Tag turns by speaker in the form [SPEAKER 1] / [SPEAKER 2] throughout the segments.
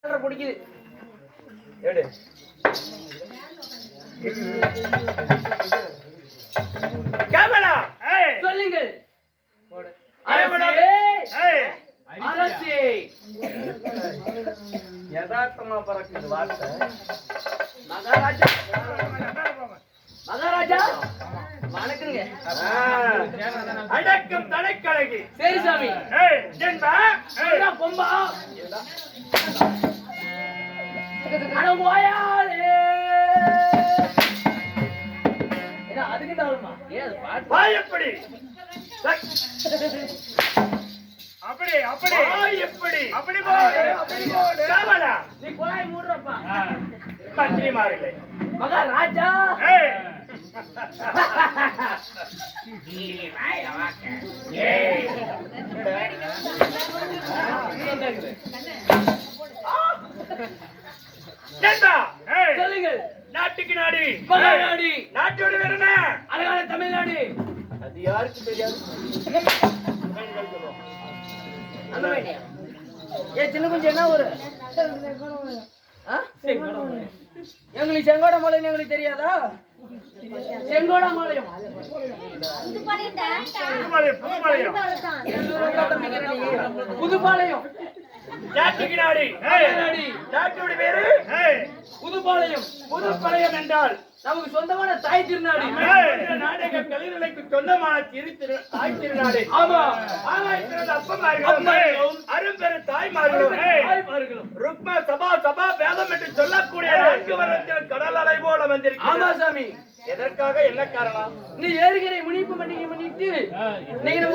[SPEAKER 1] பிடிக்குது எடு கேமரா சொல்லுங்கள் அரசே யதார்த்தமா பறக்குது வார்த்தை மகாராஜா மகாராஜா வணக்கங்க அடக்கம் தடைக்கழகி சரி சாமி கொம்பா அதுக்கு எப்படி அப்படி அப்படி எப்படி அப்படி நீ குழாய் மூடுறப்பா மந்திரி மாறில்லை மகாராஜா சொல்லுங்கள் நாட்டுக்கு நாடு நாடு நாட்டோடு வேற என்ன அழகான தமிழ்நாடு அது யாருக்கு தெரியாது சின்ன கொஞ்சம் என்ன ஒரு எங்களுக்கு செங்கோடமலைன்னு எங்களுக்கு தெரியாதா செங்கோடமலையம் புதுப்பாளையம் நாட்டுக்கு நாடு நாட்டோட பேரு புதுப்பாளையம் புதுப்பாளையம் என்றால் நமக்கு சொந்தமான தாய் திருநாடு நாடக கலைஞர்களுக்கு சொந்தமான தாய் திருநாடு ஆமா அப்பமார்களும் அரும்பெரு தாய்மார்களும் ருக்ம சபா சபா வேதம் என்று சொல்லக்கூடிய நான்கு வருடத்தில் கடல் அலை போல வந்திருக்கு ஆமா சாமி எதற்காக என்ன காரணம் நீ ஏறுகிற முனிப்பு பண்ணிட்டு நீங்க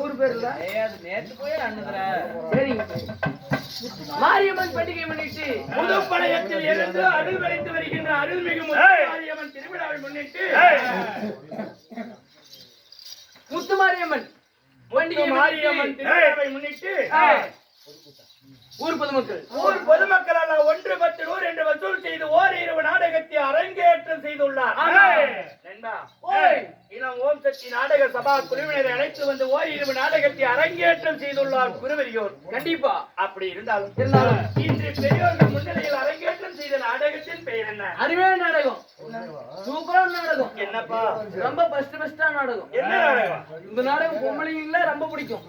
[SPEAKER 1] ஊர் பேர்ல நேற்று போய் சரி மாரியம்மன் பண்டிகை முன்னிட்டு புதுப்பாளையத்தில் இருந்து அருள் வரைத்து வருகின்ற அருள்மிகு மாரியம்மன் திருவிழாவை முன்னிட்டு முத்து மாரியம்மன் பண்டிகை மாரியம்மன் திருவிழாவை முன்னிட்டு ஊர் பொதுமக்கள் அல்ல 1 10 100 என்று வசூல் செய்து ஓரிரவு நாடகத்தை அரங்கேற்றம் செய்துள்ளார் இளம் ஓம் சக்தி நாடக சபா குழுவினரை அழைத்து வந்து ஓரிரவு நாடகத்தை அரங்கேற்றம் செய்துள்ளார் குருவரியோர் கண்டிப்பா அப்படி இருந்தாலும் இன்று பெரியோர்கள் முன்னிலையில் அரங்கேற்றம் செய்த நாடகத்தின் பெயர் என்ன அருமையான நாடகம் சூப்பரான நாடகம் என்னப்பா ரொம்ப பெஸ்டா நாடகம் என்ன நாடகம் இந்த நாடகம் பொம்பளைங்கள ரொம்ப பிடிக்கும்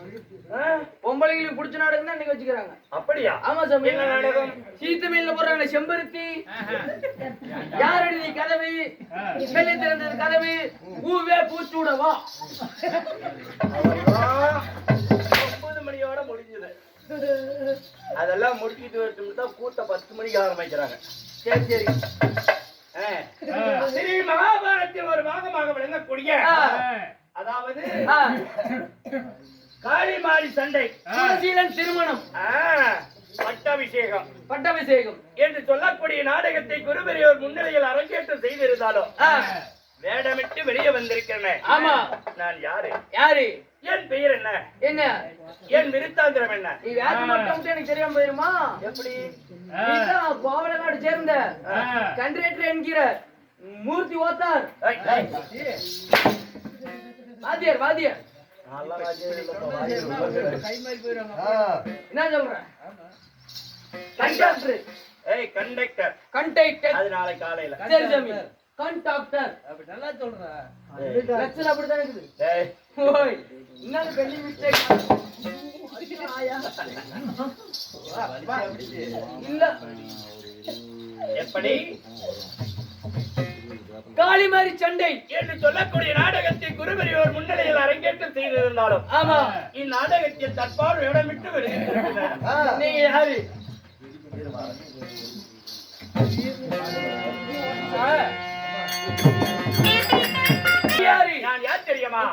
[SPEAKER 1] பொம்பளைங்களுக்கு பிடிச்ச நாடகம் தான் இன்னைக்கு வச்சுக்கிறாங்க அப்படியா ஆமா சாமி என்ன நாடகம் சீத்து மீன்ல போறாங்க செம்பருத்தி யாரடி நீ கதவு வெளியே திறந்தது கதவு பூவே பூச்சூடவா 9 மணியோட முடிஞ்சது அதெல்லாம் முடிச்சிட்டு வரட்டும் தான் கூட்ட 10 மணிக்கு ஆரம்பிக்கிறாங்க சரி சரி ஸ்ரீ மகாபாரதத்தில் ஒரு பாகமாக விளங்கக்கூடிய அதாவது காளிமாரி சண்டை குலசீலன் திருமணம் பட்டாபிஷேகம் என்று சொல்லக்கூடிய நாடகத்தை குருபெரியோர் முன்னிலையில் அரங்கேற்றம் செய்திருந்தாலும் வேடமிட்டு வெளியே வந்திருக்கிறேன் ஆமா நான் யாரு என் பெயர் என்ன என் விருத்தாந்திரம் என்ன நீ வேற மட்டும் எனக்கு தெரியாம போயிருமா எப்படி நீதான் கோவலநாடு சேர்ந்த கண்டக்டர் என்கிற மூர்த்தி ஓத்தார் வாத்தியார் என்ன சொல்ற கண்டக்டர் அது நாளை காலையில சரி சாமி கண்டக்டர் அப்படி நல்லா சொல்ற லட்சம் அப்படிதான் இருக்குது ஓய் இன்னொரு பெரிய மிஸ்டேக் இல்ல எப்படி காளிமாரி சண்டை என்று சொல்லக்கூடிய நாடகத்தை குருபெரியோர் முன்னிலையில் அரங்கேற்றம் செய்திருந்தாலும் ஆமா இந்நாடகத்தில் தற்பாடு இடமிட்டு வருகிறார் நீங்க யாரு நான் யார் தெரியுமா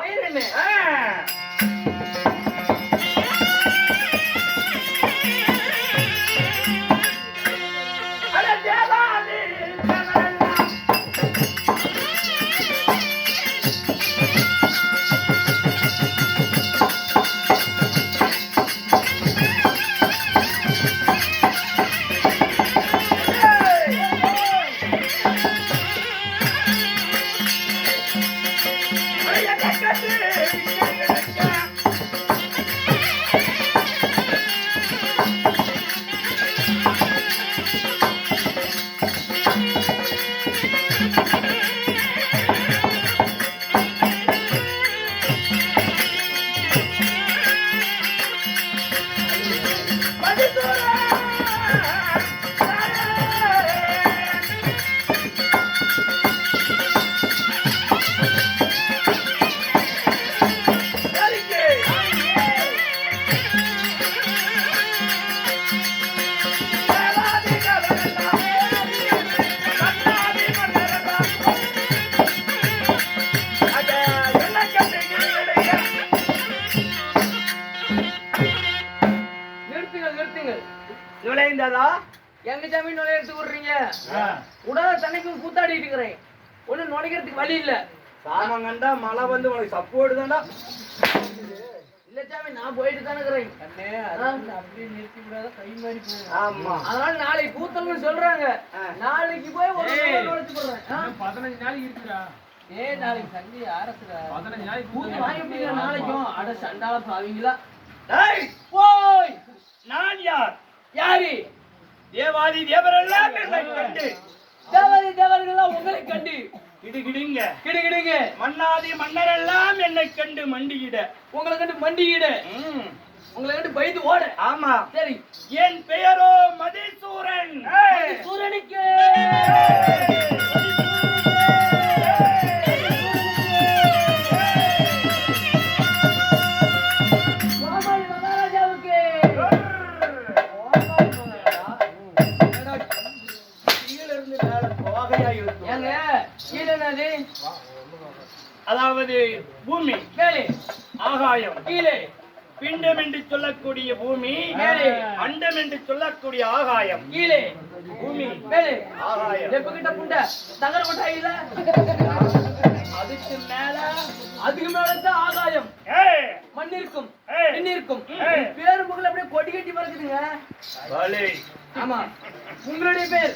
[SPEAKER 2] அடாடாடா எங்க ஜமீன் நுழையறதுக்கு விடுறீங்க உடனே தன்னைக்கும் கூத்தாடிட்டு இருக்கிறேன் ஒண்ணு நுழைக்கிறதுக்கு வழி இல்ல
[SPEAKER 1] சாமங்கண்டா மழை வந்து உனக்கு சப்போர்ட் தான்டா
[SPEAKER 2] இல்ல சாமி நான் போயிட்டு தானே இருக்கிறேன் அப்படியே நிறுத்தி விடாத கை மாறி
[SPEAKER 1] ஆமா
[SPEAKER 2] அதனால நாளைக்கு கூத்தல்னு சொல்றாங்க நாளைக்கு போய் ஒரு நுழைச்சு போடுறேன்
[SPEAKER 3] 15 நாளைக்கு இருக்குடா
[SPEAKER 2] நாளைக்கு சந்தி ஆரத்துடா
[SPEAKER 3] 15 நாளைக்கு
[SPEAKER 2] கூத்து வாங்கி நாளைக்கும் அட சண்டால பாவீங்களா
[SPEAKER 1] டேய்
[SPEAKER 2] போய்
[SPEAKER 1] நான் யார்
[SPEAKER 2] யாரு
[SPEAKER 1] தேவாதி தேவரெல்லாம் என்னை கண்டு
[SPEAKER 2] தேவதை தேவர்கள்லாம் உங்களை கண்டு
[SPEAKER 1] கிடுகிடுங்க
[SPEAKER 2] கிடுகிடுங்க
[SPEAKER 1] மன்னாதி மன்னரெல்லாம் என்னை கண்டு மண்டியிட
[SPEAKER 2] உங்களை கண்டு மண்டியிட உங்களை கண்டு பயந்து ஓட
[SPEAKER 1] ஆமா
[SPEAKER 2] சரி
[SPEAKER 1] என் பெயரோ மதிசூரன்
[SPEAKER 2] சூரனுக்கு மகாராஜாவுக்கு ஏங்க கீழே
[SPEAKER 1] அதாவது பூமி
[SPEAKER 2] மேலே
[SPEAKER 1] ஆகாயம்
[SPEAKER 2] கீழே
[SPEAKER 1] பிண்டம் என்று சொல்லக்கூடிய பூமி
[SPEAKER 2] மேலே
[SPEAKER 1] அண்டம் என்று சொல்லக்கூடிய ஆகாயம்
[SPEAKER 2] கீழே
[SPEAKER 1] பூமி
[SPEAKER 2] மேலே
[SPEAKER 1] ஆகாயம்
[SPEAKER 2] எப்பகிட்ட புண்ட தகர கொட்டா இல்ல
[SPEAKER 1] அதுக்கு மேல
[SPEAKER 2] அதுக்கு மேலதான் ஆகாயம்
[SPEAKER 1] ஏய்
[SPEAKER 2] மண் இருக்கும்
[SPEAKER 1] ஏய்.
[SPEAKER 2] பின் இருக்கும்
[SPEAKER 1] ஏய்.
[SPEAKER 2] பேரு புகழ் அப்படியே கொடி கட்டி பறக்குதுங்க
[SPEAKER 1] பலே
[SPEAKER 2] ஆமா உங்களுடைய பேர்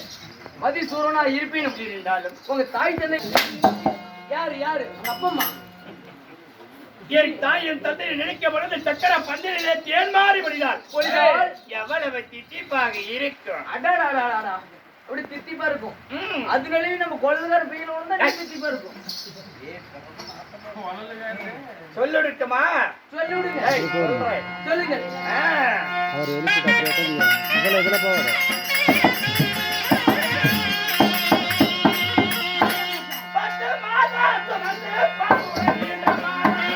[SPEAKER 2] மதிசூரனா இருப்பினும்
[SPEAKER 1] இருந்தாலும்
[SPEAKER 2] உங்க தாய் தந்தை யாரு யாரு உங்க அப்பா அம்மா
[SPEAKER 1] என் தாய் என் தந்தை நினைக்கப்படும் சக்கர பந்தலிலே தேன் மாறி விடுகிறார்
[SPEAKER 2] பொழிதால்
[SPEAKER 1] எவ்வளவு திட்டிப்பாக இருக்கும்
[SPEAKER 2] அடாடாடாடா அப்படி தித்திப்பா இருக்கும்
[SPEAKER 1] ம்.
[SPEAKER 2] அதனாலயும் நம்ம குழந்தைகார பையனோட தான் தித்திப்பா இருக்கும்
[SPEAKER 1] சொல்லட்டுமா
[SPEAKER 2] சொல்லி விடுங்க
[SPEAKER 1] ஏய், சொல்றேன்.
[SPEAKER 2] சொல்லுங்க
[SPEAKER 1] ஆ.
[SPEAKER 4] அவர் எழுத்து இதில் இதில் போவார்
[SPEAKER 1] பத்து மாதம் சுமந்து பாடுகின்ற மாலை.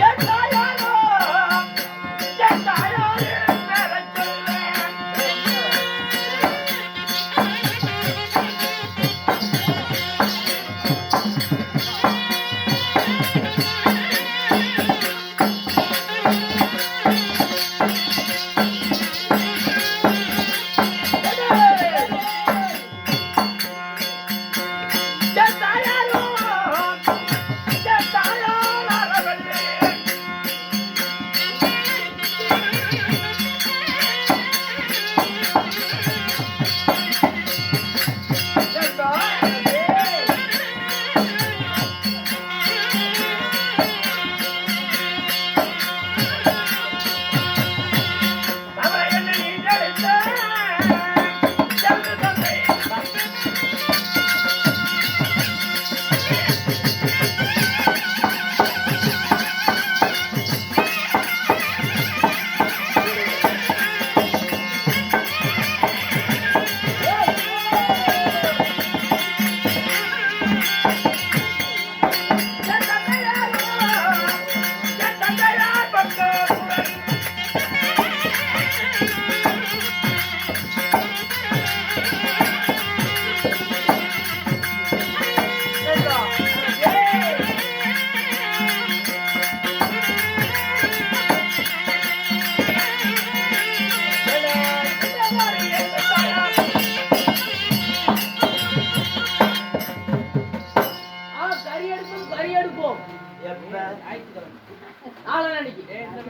[SPEAKER 1] என் தாயாரோ, என் தாயாரின் பேரைச் சொல்வேன். என் தாயாரோ, என் தாயார் அரவல்லே. என் தாயாரே. அவரை என்னை ஈன்றெடுத்த என் தந்தை. என் தந்தையாரோ, என் தந்தையார் பக்தருடன்.
[SPEAKER 2] கறி எடுப்போம் கறி எடுப்போம் நாளைக்கு இந்த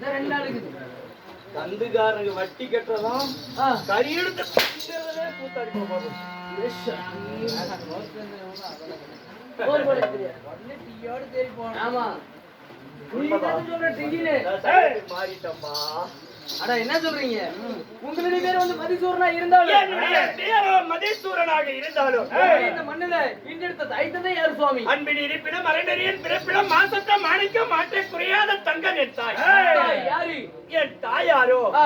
[SPEAKER 2] 2 நாள் இருக்குது
[SPEAKER 1] கந்துகாரனுக்கு வட்டி கட்டுறதும் கறி எடுத்து கூத்தாடி போகும்
[SPEAKER 2] போர் போட ஆமா நீங்க சொல்ற டிகிலே
[SPEAKER 1] மாறிட்டப்பா
[SPEAKER 2] அட என்ன சொல்றீங்க உங்களுடைய பேர் வந்து மதிசூரனா இருந்தாலும்
[SPEAKER 1] என்னுடைய பேரோ மதேஸ்வரனாக இருந்தாலும்
[SPEAKER 2] இந்த மண்ணுல இன்றெடுத்த தைத்ததை யார் சுவாமி
[SPEAKER 1] அன்பின் இருப்பிடம் அரண்டரியின் பிறப்பிடம் மாசத்த மாணிக்கம் மாற்ற குறையாத தங்கம் என் தாய்
[SPEAKER 2] தாய் யாரு
[SPEAKER 1] என் தாயாரோ
[SPEAKER 2] ஆ,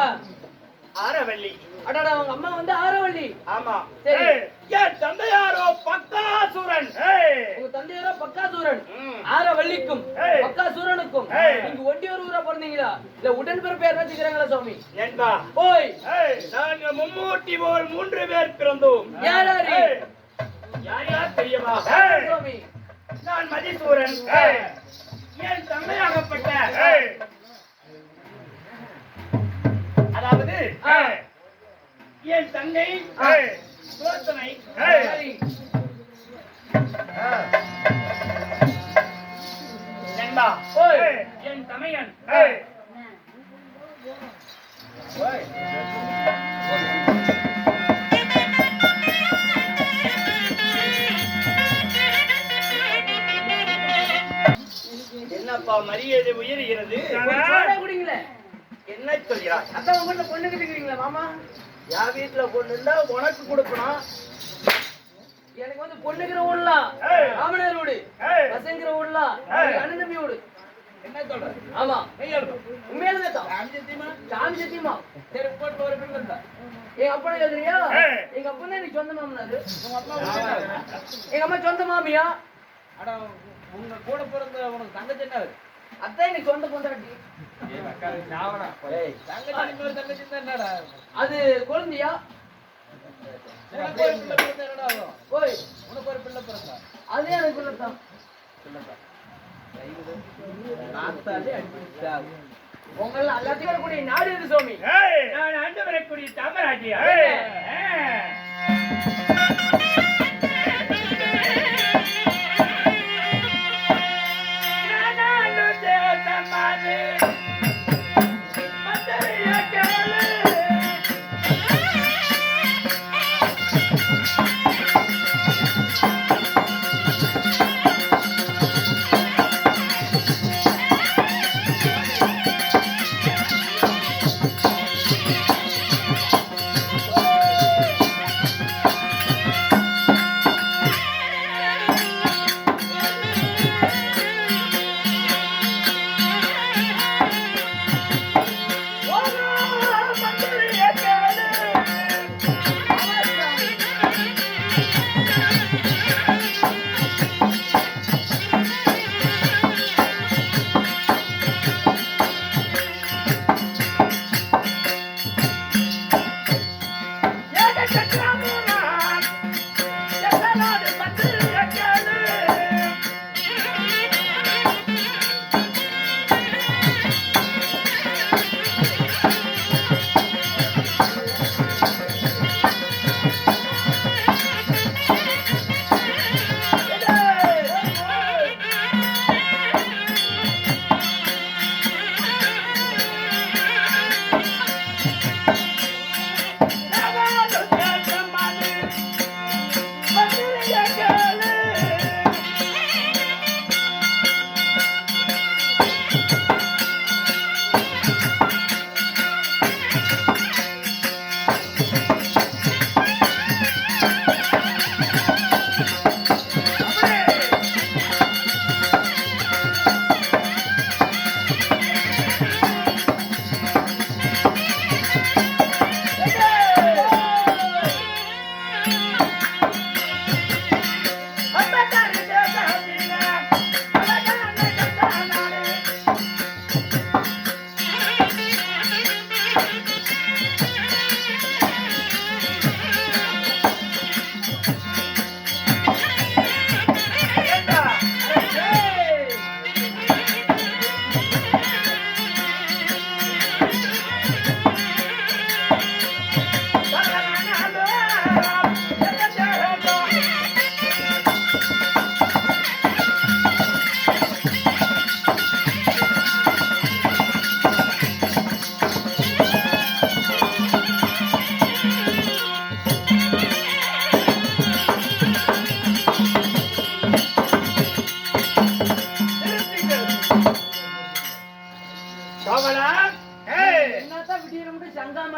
[SPEAKER 1] ஆரவள்ளி.
[SPEAKER 2] அடடா அவங்க அம்மா வந்து ஆரவள்ளி.
[SPEAKER 1] ஆமா.
[SPEAKER 2] சரி.
[SPEAKER 1] என் தந்தையாரோ பக்காசுரன்.
[SPEAKER 2] உங்க தந்தையாரோ பக்காசூரன்.
[SPEAKER 1] ம்.
[SPEAKER 2] ஆரவள்ளிக்கும் பக்காசூரனுக்கும் நீங்க ஒண்டி ஒரு ஊரா பிறந்தீங்களா இல்ல உடன் பிறப்பு பேர் வச்சுக்கிறாங்களா சுவாமி?
[SPEAKER 1] நண்பா,
[SPEAKER 2] ஓய்
[SPEAKER 1] நாங்க மும்மூட்டி போல் 3 பேர் பிறந்தோம்.
[SPEAKER 2] யார் யாரு?
[SPEAKER 1] யார் யார் தெரியுமா?
[SPEAKER 2] சுவாமி
[SPEAKER 1] நான் மதிசூரன். என் தந்தையாகப்பட்ட அதாவது என் தங்கை சோத்தனை.
[SPEAKER 2] சரி.
[SPEAKER 1] நண்பா,
[SPEAKER 2] ஓய்
[SPEAKER 1] என் தமையன் என்னப்பா மரியாதை உயர்கிறது?
[SPEAKER 2] ஒரு சோடா குடிங்களே.
[SPEAKER 1] என்ன சொல்கிறாய்?
[SPEAKER 2] அதான் உங்க வீட்டுல பொண்ணு கட்டிக்கிறீங்களா மாமா?
[SPEAKER 1] என் வீட்டுல பொண்ணு இருந்தா உனக்கு கொடுக்கணும்.
[SPEAKER 2] எனக்கு வந்து பொண்ணுங்கிற ஊர்லாம்
[SPEAKER 1] ஏய்.
[SPEAKER 2] மாமனார் வீடு,
[SPEAKER 1] ஏய்.
[SPEAKER 2] பசங்கிற ஊர்லாம்
[SPEAKER 1] ஏய்.
[SPEAKER 2] அண்ணன் தம்பி வீடு.
[SPEAKER 3] என்ன சொல்ற?
[SPEAKER 2] ஆமா
[SPEAKER 3] கையெழுத்து.
[SPEAKER 2] உண்மையிலே தான்
[SPEAKER 3] சாமி சத்தியமா?
[SPEAKER 2] சாமி சத்தியமா.
[SPEAKER 3] சரி, போட்டு ஒரு பிள்ளை இருந்தா.
[SPEAKER 2] எங்க அப்பா எழுதுறியா?
[SPEAKER 1] ஏய்.
[SPEAKER 2] எங்க அப்பா தான் எனக்கு சொந்த மாமனாரு.
[SPEAKER 3] உங்க அப்பா விட்டுட்டாரு.
[SPEAKER 2] எங்க அம்மா சொந்த மாமியா.
[SPEAKER 3] அட, உங்க கூட பிறந்த உனக்கு தங்கச்சி என்ன ஆகுது?
[SPEAKER 2] அதான் எனக்கு சொந்த பொண்டாட்டி.
[SPEAKER 3] தங்கச்சி இன்னொரு தங்கச்சி தான் என்னடா?
[SPEAKER 2] அது குழந்தையா?
[SPEAKER 3] உனக்கு ஒரு பிள்ளை பிறந்தா என்னடா ஆகும்?
[SPEAKER 2] ஓய்
[SPEAKER 3] உனக்கு ஒரு பிள்ளை பிறந்தா?
[SPEAKER 2] அதே எனக்கு சொல்லத்தான்.
[SPEAKER 3] நாத்தாலே அடிச்சா.
[SPEAKER 2] உங்கள எல்லாத்தையும் வரக்கூடிய நாடு எது சுவாமி?
[SPEAKER 1] நான் ஆண்டு வரக்கூடிய தாமராட்டியா?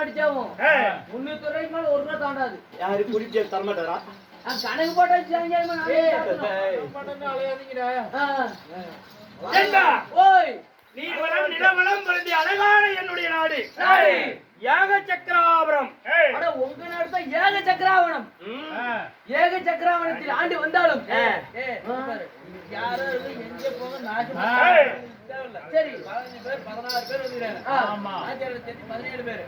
[SPEAKER 2] அடிச்சாவும் 300 ரூபாய்க்கு மேல 1 ரூபா தாண்டாது.
[SPEAKER 1] யாரு குடிக்க தரமாட்டாரா?
[SPEAKER 2] கணக்கு போட்டு வச்சாங்க
[SPEAKER 1] ஏண்டா?
[SPEAKER 2] ஓய்
[SPEAKER 1] நீர்வளம் நிலவளம் பொருந்திய அழகான என்னுடைய நாடு. யாக சக்கராபுரம்.
[SPEAKER 2] ஆனா உங்க நாடு தான் ஏக சக்கராவணம். ஏக சக்கராவணத்தில் ஆண்டு வந்தாலும்
[SPEAKER 3] யாரோ எங்க போக நாட்டு
[SPEAKER 2] சரி
[SPEAKER 3] 15 பேர் 16 பேர் வந்துறாங்க.
[SPEAKER 2] ஆமா
[SPEAKER 3] ஆச்சாரிய சேர்த்து 17 பேர்.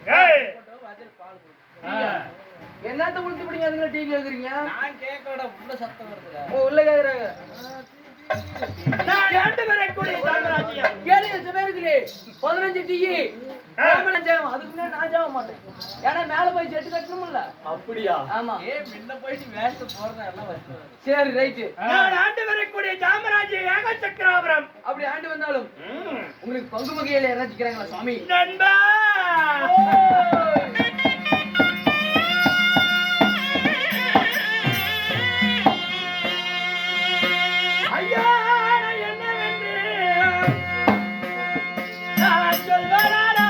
[SPEAKER 3] பால்
[SPEAKER 2] என்னத்த உளுத்து பிடிங்க அதுல டீ கேக்குறீங்க?
[SPEAKER 3] நான் கேட்கறட உள்ள சத்தம் வருதுடா.
[SPEAKER 2] உள்ள கேக்குறாங்க.
[SPEAKER 1] நான் ஆண்டு வரக்கூடிய சாம்ராஜ்யம்.
[SPEAKER 2] கேளுங்க பேருக்குலே 15 டீ. அதுக்கு முன்னாடி நான் ஜாவ மாட்டேன். ஏன்னா மேல போய் செட்டு கட்டணும்ல.
[SPEAKER 1] அப்படியா?
[SPEAKER 2] ஆமா.
[SPEAKER 3] முன்ன போயிட்டு வேஸ்ட் போறத எல்லாம் வச்சு.
[SPEAKER 2] சரி ரைட்.
[SPEAKER 1] நான் ஆண்டு வரக்கூடிய சாம்ராஜ்யம் யாக சக்கராபுரம்.
[SPEAKER 2] அப்படி ஆண்டு வந்தாலும் உங்களுக்கு பங்கு வகையில இறச்சிக்கிறாங்களா சாமி?
[SPEAKER 1] நண்பா ஐயா என்னவென்று நான் சொல்வதாரோ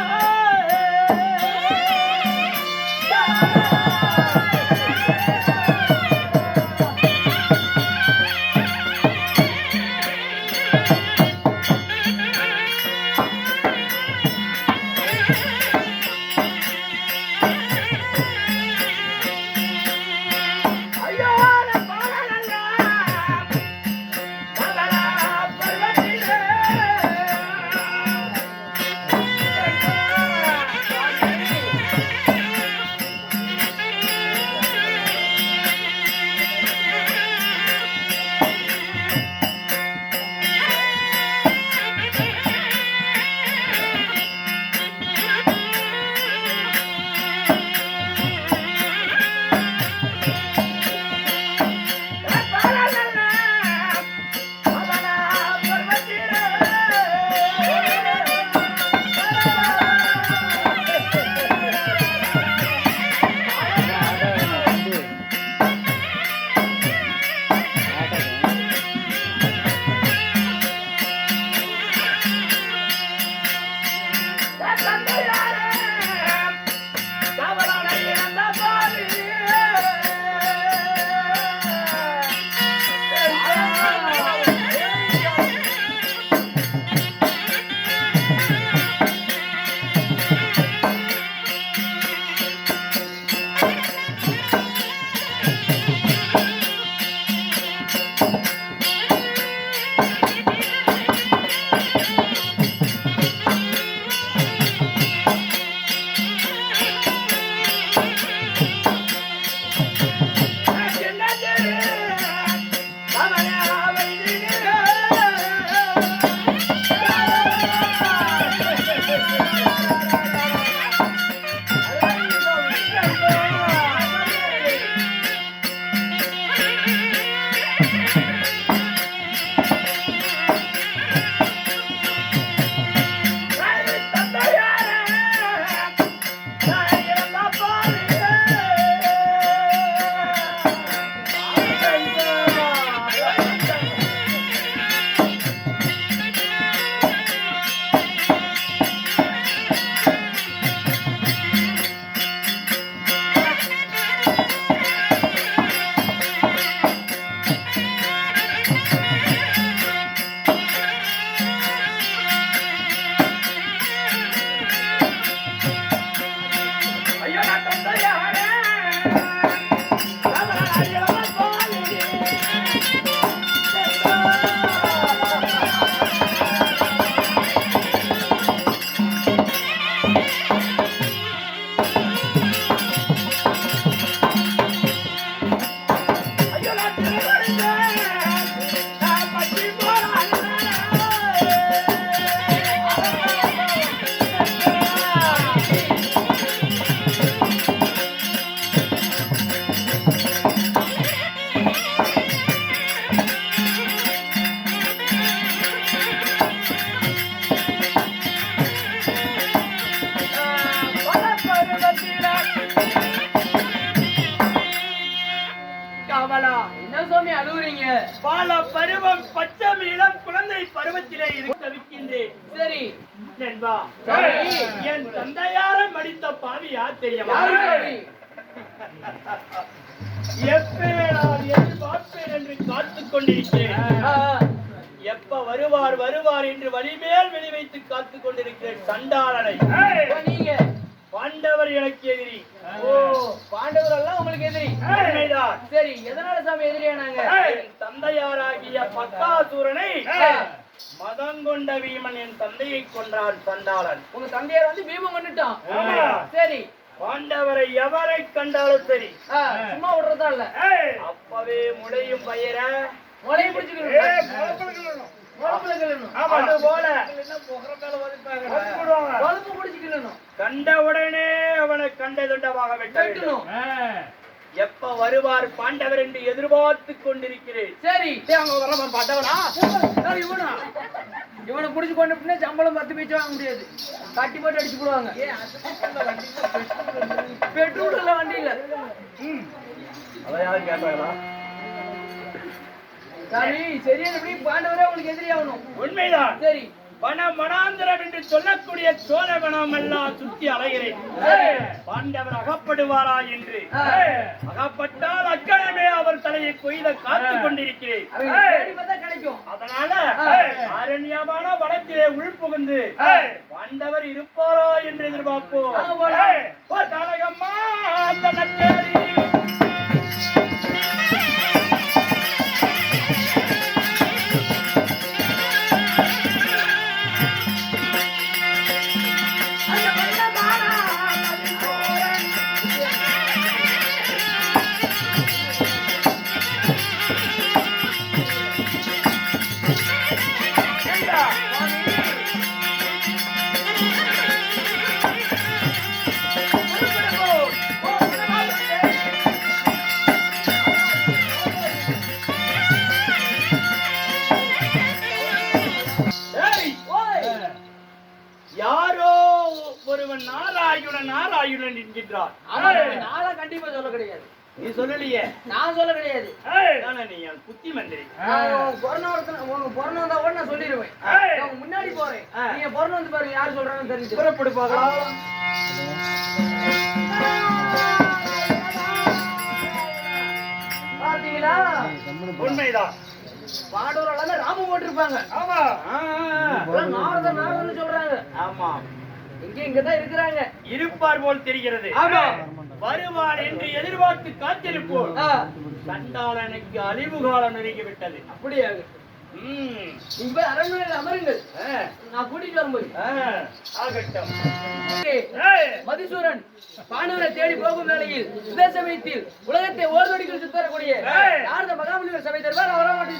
[SPEAKER 1] பால பருவம் பச்சம் இளம் குழந்தை பருவத்திலே தவிக்கின்றேன்.
[SPEAKER 2] சரி
[SPEAKER 1] நண்பா,
[SPEAKER 2] சரி.
[SPEAKER 1] என் தந்தையார மடித்த பாவி யார் தெரியுமா? எப்பேடால் எதிர்பார்ப்பேன் என்று காத்துக் கொண்டிருக்கிறேன். எப்ப வருவார் வருவார் என்று வழிமேல் வெளி வைத்து காத்துக் கொண்டிருக்கிறேன். சண்டாளனை
[SPEAKER 2] நீங்க
[SPEAKER 1] பாண்டவர் பத்தாசூரனை மதங்கொண்ட வீமன் என் தந்தையை கொன்றான் சண்டாளன்.
[SPEAKER 2] உங்க தந்தையார் வந்து பீமம் கொண்டுட்டான்.
[SPEAKER 1] ஆமா.
[SPEAKER 2] சரி,
[SPEAKER 1] பாண்டவரை எவரை கண்டாலும் சரி
[SPEAKER 2] சும்மா விடுறதா இல்ல.
[SPEAKER 1] அப்பவே முளையும் பயிர
[SPEAKER 2] முளையை பிடிச்சுக்கணும், முளப்புல கிள்ளணும்.
[SPEAKER 1] அது போல
[SPEAKER 2] முளப்பு பிடிச்சுக்கணும்,
[SPEAKER 1] கண்ட உடனே அவனை கண்ட துண்டமாக வெட்ட வேண்டும்.
[SPEAKER 2] வெட்டணும்.
[SPEAKER 1] எப்ப வருவார் பாண்டவர் என்று எதிர்பார்த்து கொண்டிருக்கிறேன்.
[SPEAKER 2] சரி,
[SPEAKER 1] அவங்க வரவன் பாண்டவனா?
[SPEAKER 2] சரி, இவனை புடிச்சு கொண்டு சம்பளம் 10 பைசா வாங்க முடியாது, கட்டி போட்டு அடிச்சு போடுவாங்க. பெட்ரோல் இல்ல, வண்டி இல்ல.
[SPEAKER 1] அதான் யாரும் கேட்பாங்களா?
[SPEAKER 2] சரி, சரியான பாண்டவரே உங்களுக்கு எதிரி ஆகணும்.
[SPEAKER 1] உண்மைதான்.
[SPEAKER 2] சரி,
[SPEAKER 1] மனாந்திரம் என்று சொல்லக்கூடிய சோழவனம் எல்லாம் சுத்தி அலைகிறேன். பாண்டவர் அகப்படுவாரா என்று. அகப்பட்டால் அக்கணமே அவர் தலையை கொய்த காத்து கொண்டிருக்கிறேன்.
[SPEAKER 2] கிடைக்கும்.
[SPEAKER 1] அதனால அரண்யமான வனத்திலே உள்புகுந்து பாண்டவர் இருப்பாரா என்று எதிர்பார்ப்போம். தாரகம்மா தனத்தேடி யாரோ ஒருவன் நாராயுணன் என்கின்றார்.
[SPEAKER 2] நான் கண்டிப்பா சொல்ல கிடையாது.
[SPEAKER 1] நீ சொல்லலையே.
[SPEAKER 2] நான் சொல்ல கிடையாது.
[SPEAKER 1] நீ என் புத்தி மந்திரி.
[SPEAKER 2] பிறந்த வந்தா கூட நான் சொல்லிடுவேன். நான் முன்னாடி போறேன், நீங்க பிறந்து வந்து பாருங்க யாரு சொல்றாங்கன்னு தெரிஞ்சு
[SPEAKER 1] புறப்படு பார்க்கலாம்.
[SPEAKER 2] பாத்தீங்களா?
[SPEAKER 1] உண்மைதான்.
[SPEAKER 2] பாடவர் எல்லாமே ராமம் போட்டிருப்பாங்க.
[SPEAKER 1] ஆமா.
[SPEAKER 2] நாரதன் சொல்றாங்க.
[SPEAKER 1] ஆமா,
[SPEAKER 2] இங்கதான் இருக்கிறாங்க.
[SPEAKER 1] இருப்பார் போல் தெரிகிறது.
[SPEAKER 2] ஆமா,
[SPEAKER 1] வருவார் என்று எதிர்பார்த்து காத்திருப்போம். சண்டாளனுக்கு அழிவு காலம் நெருங்கி விட்டது.
[SPEAKER 2] அப்படியா? நீங்க போய் அரண்மனையில் அமருங்கள், நான் கூட்டிட்டு வரும்போது.
[SPEAKER 1] ஆகட்டும்.
[SPEAKER 2] மதுசூரன் பாண்டவரை தேடி போகும் வேளையில் இதே சமயத்தில் உலகத்தை ஓர்நொடிகள் சுத்தரக்கூடிய நாரத மகாமுனிவர் சபை தருவார். அவரை மாட்டி